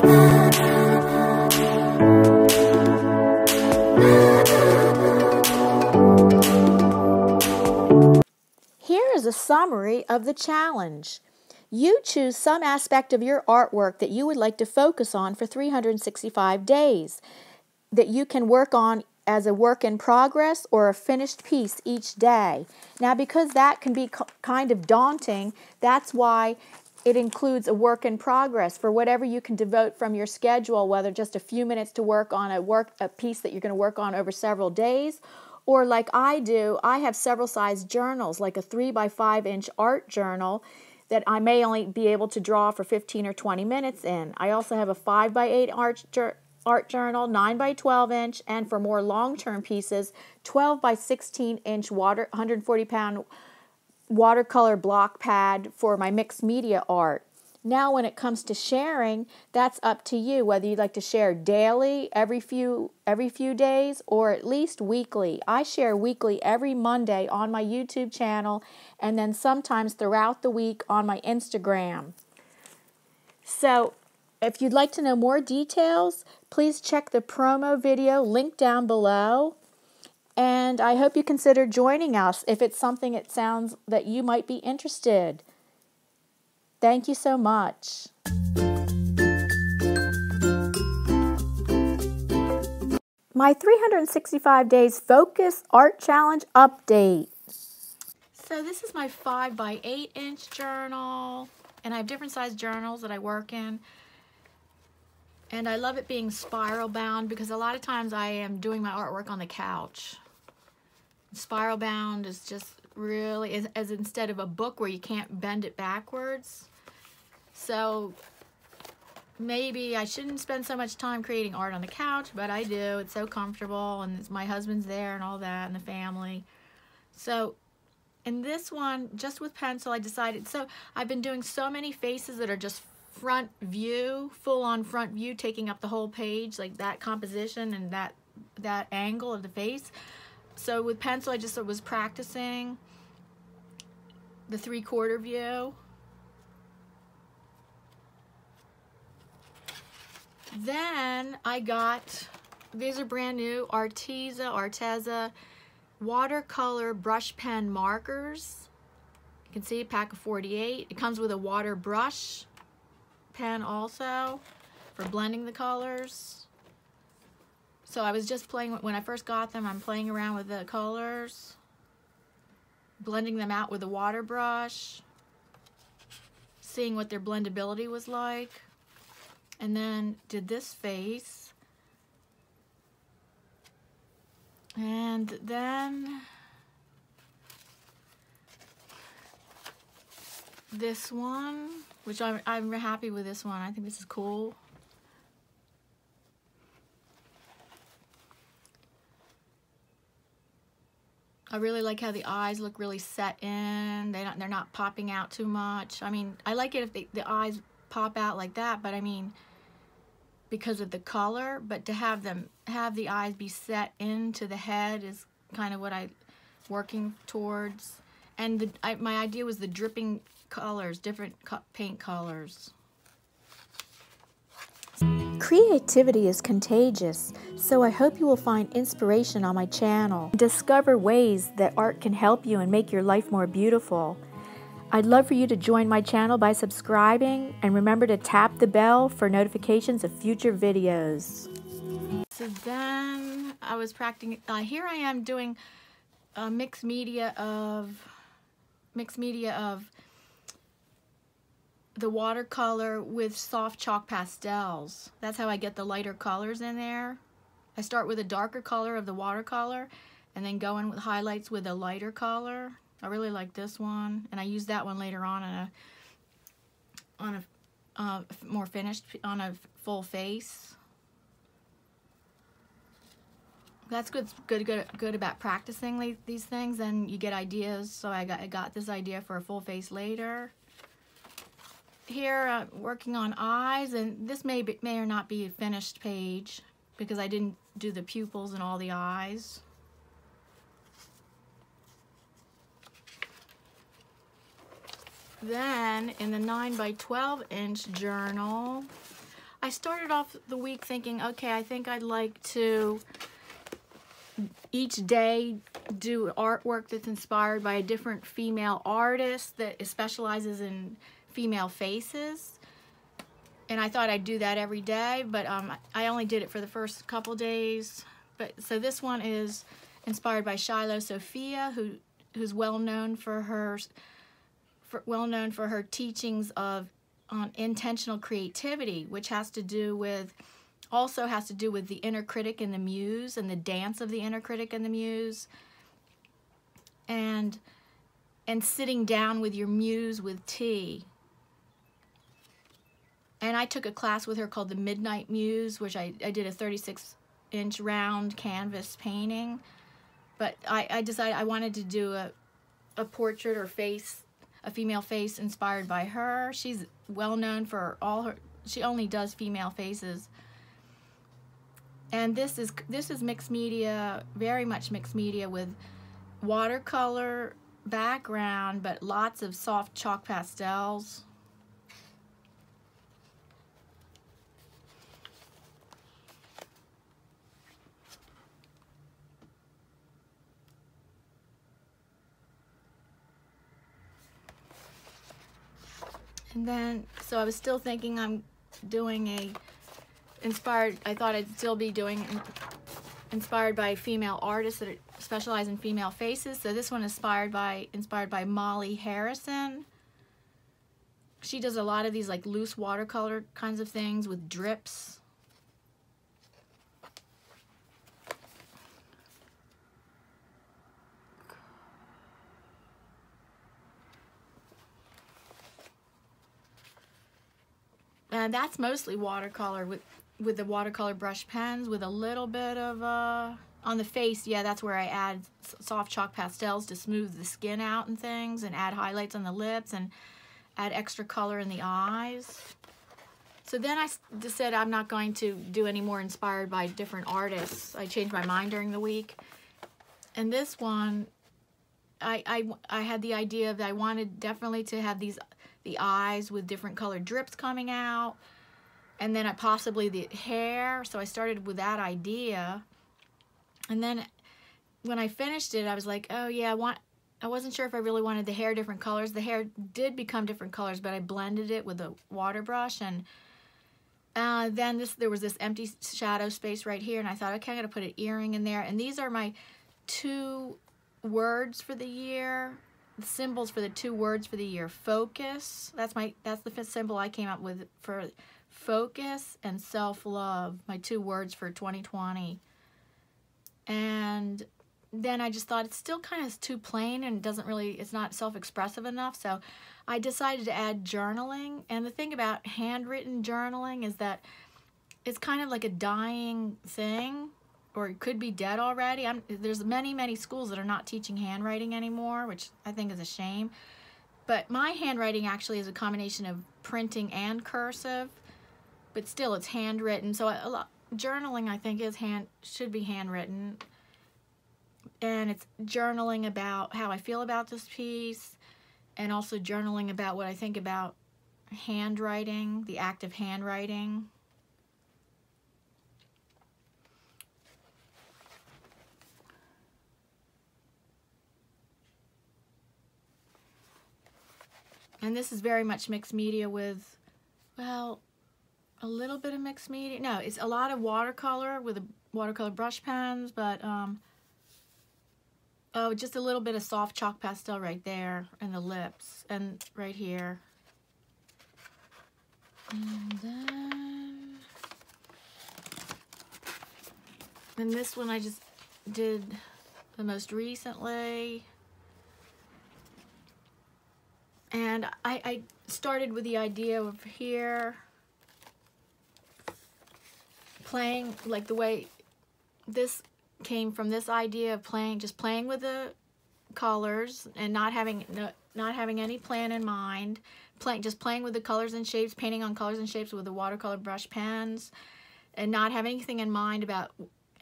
Here is a summary of the challenge. You choose some aspect of your artwork that you would like to focus on for 365 days, that you can work on as a work in progress or a finished piece each day. Now, because that can be kind of daunting, that's why it includes a work in progress for whatever you can devote from your schedule, whether just a few minutes to work on a piece that you're going to work on over several days, or like I do, I have several size journals, like a 3 by 5 inch art journal that I may only be able to draw for 15 or 20 minutes in. I also have a 5 by 8 art journal, 9 by 12 inch, and for more long-term pieces, 12 by 16 inch 140-pound watercolor block pad for my mixed media art. Now when it comes to sharing, that's up to you, whether you'd like to share daily, every few days, or at least weekly. I share weekly every Monday on my YouTube channel, and then sometimes throughout the week on my Instagram. So if you'd like to know more details, please check the promo video link down below. And I hope you consider joining us if it's something it sounds that you might be interested. Thank you so much. My 365 Days Focus Art Challenge update. So this is my 5 by 8 inch journal, and I have different size journals that I work in. And I love it being spiral bound because a lot of times I am doing my artwork on the couch. Spiral bound is just really, as instead of a book where you can't bend it backwards. So maybe I shouldn't spend so much time creating art on the couch, but I do. It's so comfortable, and my husband's there and all that, and the family. So in this one, just with pencil, I decided, so I've been doing so many faces that are just front view, full-on front view, taking up the whole page, like that composition and that angle of the face. So with pencil, I just was practicing the 3/4 view. Then I got, these are brand new, Arteza watercolor brush pen markers. You can see a pack of 48. It comes with a water brush pen also for blending the colors. So I was just playing, when I first got them, I'm playing around with the colors, blending them out with a water brush, seeing what their blendability was like, and then did this face, and then this one, which I'm happy with this one. I think this is cool. I really like how the eyes look really set in. They're not popping out too much. I mean, I like it if the eyes pop out like that, but I mean, because of the color, but to have the eyes be set into the head is kind of what I'm working towards. And my idea was the dripping colors, different paint colors. Creativity is contagious, so I hope you will find inspiration on my channel. Discover ways that art can help you and make your life more beautiful. I'd love for you to join my channel by subscribing, and remember to tap the bell for notifications of future videos. So then I was practicing, here I am doing a mixed media of the watercolor with soft chalk pastels. That's how I get the lighter colors in there. I start with a darker color of the watercolor and then go in with highlights with a lighter color. I really like this one, and I use that one later on more finished, on a full face. That's good about practicing these things, and you get ideas. So I got this idea for a full face later. Here, working on eyes, and this may or not be a finished page because I didn't do the pupils and all the eyes. Then in the 9 by 12 inch journal, I started off the week thinking, okay, I think I'd like to each day do artwork that's inspired by a different female artist that specializes in female faces. And I thought I'd do that every day, but I only did it for the first couple days. But so this one is inspired by Shiloh Sophia, who's well known for her teachings on intentional creativity, which also has to do with the inner critic and the muse, and the dance of the inner critic and the muse, and sitting down with your muse with tea. And I took a class with her called the Midnight Muse, which I did a 36-inch round canvas painting. But I decided I wanted to do a portrait or face, a female face inspired by her. She's well known for she only does female faces. And this is mixed media, very much mixed media, with watercolor background, but lots of soft chalk pastels. And then, so I was still thinking I'm doing I thought I'd still be doing inspired by female artists that specialize in female faces. So this one is inspired by Molly Harrison. She does a lot of these like loose watercolor kinds of things with drips. And that's mostly watercolor with the watercolor brush pens, with a little bit of on the face. Yeah, that's where I add soft chalk pastels to smooth the skin out and things, and add highlights on the lips and add extra color in the eyes. So then I just said I'm not going to do any more inspired by different artists. I changed my mind during the week. And this one, I had the idea that I wanted definitely to have the eyes with different colored drips coming out, and then possibly the hair. So I started with that idea, and then when I finished it, I was like, oh yeah, I wasn't sure if I really wanted the hair different colors. The hair did become different colors, but I blended it with a water brush, and then there was this empty shadow space right here, and I thought, okay, I'm gonna put an earring in there. And these are my 2 words for the year. The symbols for the 2 words for the year: focus. That's the 5th symbol I came up with for focus, and self-love. My 2 words for 2020. And then I just thought it's still kind of too plain, and it's not self-expressive enough. So I decided to add journaling. And the thing about handwritten journaling is that it's kind of like a dying thing, or it could be dead already. There's many schools that are not teaching handwriting anymore, which I think is a shame. But my handwriting actually is a combination of printing and cursive, but still it's handwritten. So journaling, I think, should be handwritten. And it's journaling about how I feel about this piece, and also journaling about what I think about handwriting, the act of handwriting. And this is very much mixed media with, well, a little bit of mixed media. No, it's a lot of watercolor with the watercolor brush pens, but just a little bit of soft chalk pastel right there, and the lips, and right here. And this one I just did the most recently. And I started with the idea of here playing, like the way this came from, this idea of just playing with the colors and not having any plan in mind, just playing with the colors and shapes, painting on colors and shapes with the watercolor brush pens, and not having anything in mind about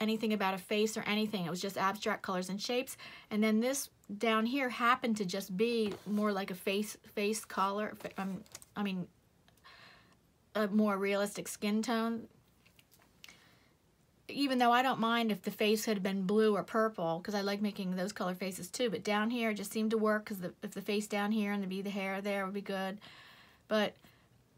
anything about a face or anything. It was just abstract colors and shapes. And then this down here happened to just be more like a face color. a more realistic skin tone. Even though I don't mind if the face had been blue or purple, because I like making those color faces too, but down here it just seemed to work, because if the face down here and the hair there would be good. But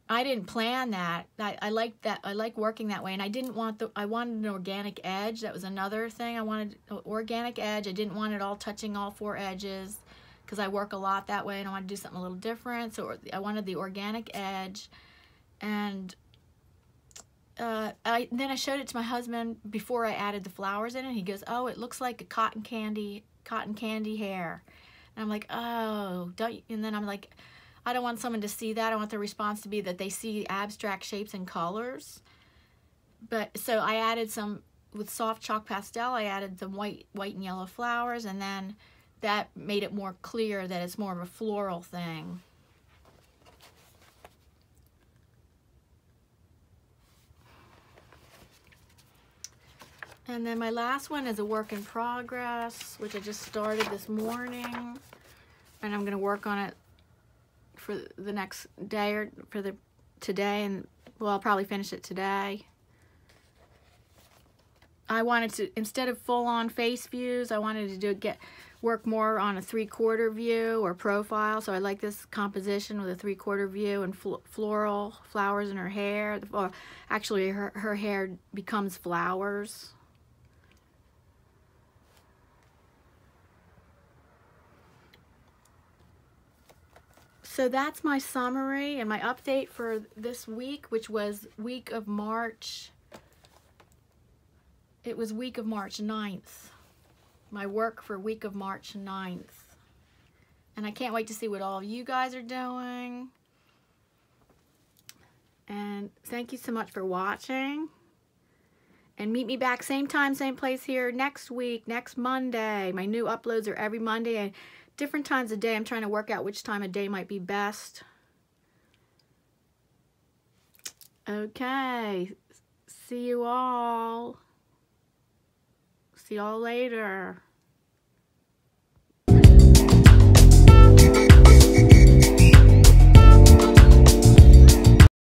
I didn't plan that. I like that. I like working that way, and I didn't want I wanted an organic edge. That was another thing. I wanted an organic edge. I didn't want it all touching all 4 edges, because I work a lot that way, and I want to do something a little different. So I wanted the organic edge, and then I showed it to my husband before I added the flowers in it. He goes, "Oh, it looks like a cotton candy hair," and I'm like, "Oh, don't you?" And then I'm like, I don't want someone to see that. I want the response to be that they see abstract shapes and colors. But so I added some, with soft chalk pastel, I added some white and yellow flowers, and then that made it more clear that it's more of a floral thing. And then my last one is a work in progress, which I just started this morning, and I'm going to work on it for the next day, or for today, and well, I'll probably finish it today. I wanted to, instead of full-on face views, I wanted to work more on a 3/4 view or profile. So I like this composition with a 3/4 view and floral flowers in her hair. Or actually, her hair becomes flowers. So that's my summary and my update for this week, which was week of March. It was week of March 9th. My work for week of March 9th. And I can't wait to see what all of you guys are doing. And thank you so much for watching. And meet me back same time, same place here next week, next Monday. My new uploads are every Monday, and different times of day. I'm trying to work out which time of day might be best. Okay. See you all. See y'all later.